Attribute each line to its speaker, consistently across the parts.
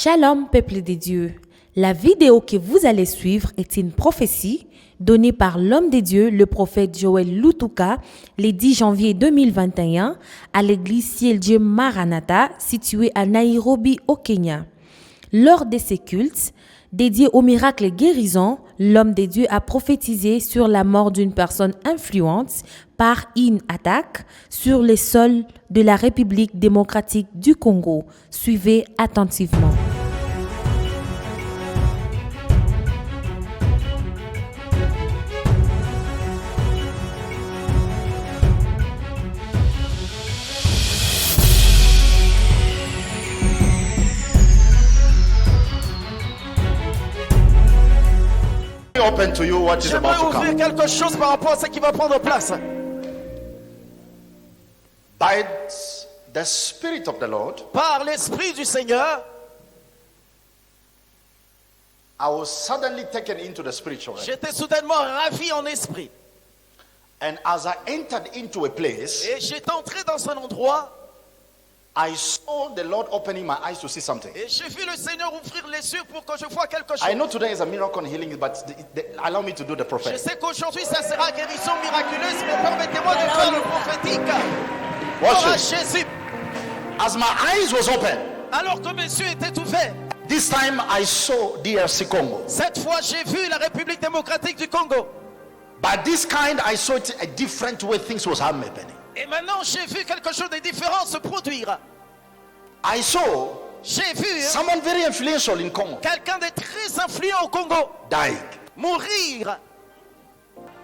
Speaker 1: Shalom, peuple de Dieu. La vidéo que vous allez suivre est une prophétie donnée par l'homme de Dieu, le prophète Joël Lutuka, le 10 janvier 2021 à l'église Ciel-Dieu Maranatha, située à Nairobi, au Kenya. Lors de ces cultes, dédiés au miracle guérison, l'homme de Dieu a prophétisé sur la mort d'une personne influente par une attaque sur les sols de la République démocratique du Congo. Suivez attentivement.
Speaker 2: Open to you what is about
Speaker 3: J'aimerais
Speaker 2: to
Speaker 3: ouvrir
Speaker 2: come.
Speaker 3: quelque chose par rapport à ce qui va prendre place.
Speaker 2: By the Spirit of the Lord,
Speaker 3: Par l'Esprit du Seigneur,
Speaker 2: I was suddenly taken into the spiritual realm.
Speaker 3: j'étais soudainement ravi en esprit.
Speaker 2: And as I entered into a place,
Speaker 3: Et j'étais entré dans un endroit
Speaker 2: I saw the Lord opening my eyes to see something.
Speaker 3: et j'ai vu le Seigneur ouvrir les yeux pour que je voie quelque chose.
Speaker 2: I know today is a miracle and healing, but allow me to do the
Speaker 3: Je
Speaker 2: prophetic.
Speaker 3: sais qu'aujourd'hui ça sera guérison miraculeuse, mais permettez-moi de faire le prophétique.
Speaker 2: Watch
Speaker 3: Gloire à
Speaker 2: it.
Speaker 3: Jésus.
Speaker 2: As my eyes was open,
Speaker 3: Alors que mes yeux étaient ouverts,
Speaker 2: this time I saw DRC Congo.
Speaker 3: cette fois j'ai vu la République démocratique du Congo.
Speaker 2: But this kind, I saw it a different way things was happening.
Speaker 3: Et maintenant j'ai vu quelque chose de différent se produire.
Speaker 2: I saw
Speaker 3: J'ai vu
Speaker 2: someone very influential in Congo
Speaker 3: quelqu'un de très influent au Congo
Speaker 2: dying.
Speaker 3: mourir.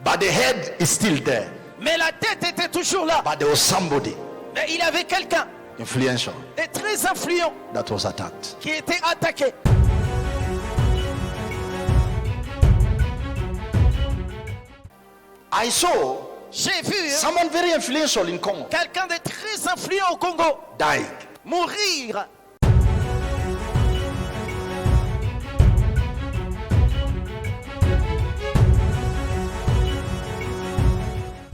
Speaker 2: But the head is still there.
Speaker 3: Mais la tête était toujours là.
Speaker 2: But there was somebody
Speaker 3: Mais il avait quelqu'un
Speaker 2: influential
Speaker 3: de très influent
Speaker 2: that was attacked.
Speaker 3: qui était attaqué.
Speaker 2: I saw
Speaker 3: J'ai vu
Speaker 2: someone very influential in Congo
Speaker 3: quelqu'un de très influent au Congo
Speaker 2: dying.
Speaker 3: mourir.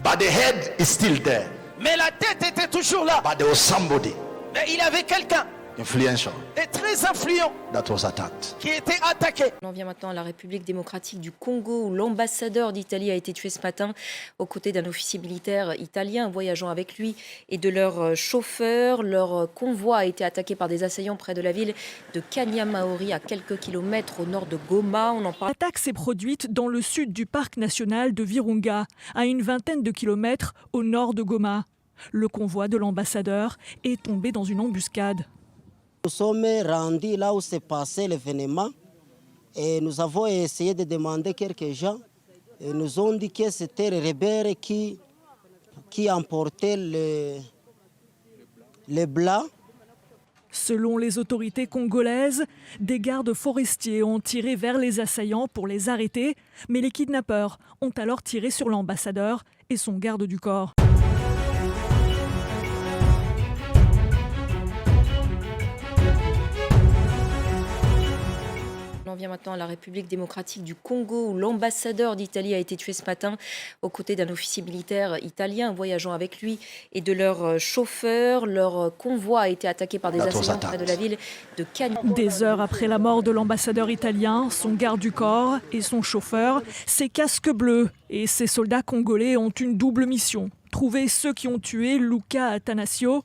Speaker 2: But the head is still there.
Speaker 3: Mais la tête était toujours là.
Speaker 2: But there was somebody
Speaker 3: Mais il avait quelqu'un
Speaker 2: influential
Speaker 3: de très influent
Speaker 2: that was attacked.
Speaker 3: qui était attaqué.
Speaker 1: On en vient maintenant à la République démocratique du Congo où l'ambassadeur d'Italie a été tué ce matin aux côtés d'un officier militaire italien voyageant avec lui et de leur chauffeur. Leur convoi a été attaqué par des assaillants près de la ville de Kanyamaori à quelques kilomètres au nord de Goma. On en parle.
Speaker 4: L'attaque s'est produite dans le sud du parc national de Virunga, à une vingtaine de kilomètres au nord de Goma. Le convoi de l'ambassadeur est tombé dans une embuscade.
Speaker 5: Nous sommes rendus là où s'est passé l'événement et nous avons essayé de demander quelques gens et nous ont dit que c'était les rebelles qui emportaient les blancs.
Speaker 4: Selon les autorités congolaises, des gardes forestiers ont tiré vers les assaillants pour les arrêter, mais les kidnappeurs ont alors tiré sur l'ambassadeur et son garde du corps.
Speaker 1: On en vient maintenant à la République démocratique du Congo où l'ambassadeur d'Italie a été tué ce matin aux côtés d'un officier militaire italien voyageant avec lui et de leur chauffeur. Leur convoi a été attaqué par des assaillants près de la ville de Kanyamaori.
Speaker 4: Des heures après la mort de l'ambassadeur italien, son garde du corps et son chauffeur, ses casques bleus et ses soldats congolais ont une double mission. Trouver ceux qui ont tué Luca Atanasio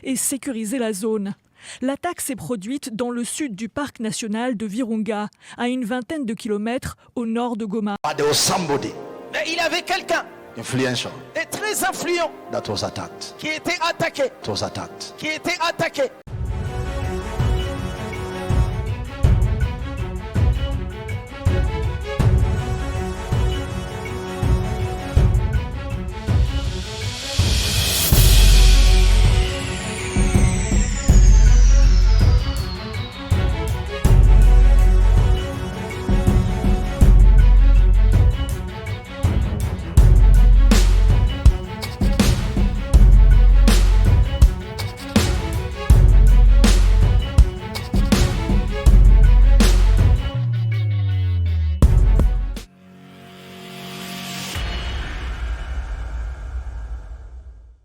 Speaker 4: et sécuriser la zone. L'attaque s'est produite dans le sud du parc national de Virunga, à une vingtaine de kilomètres au nord de Goma.
Speaker 2: But there was somebody
Speaker 3: Mais il avait quelqu'un
Speaker 2: influential
Speaker 3: de très influent
Speaker 2: that was attacked.
Speaker 3: qui était attaqué.
Speaker 2: It was attacked.
Speaker 3: Qui était attaqué.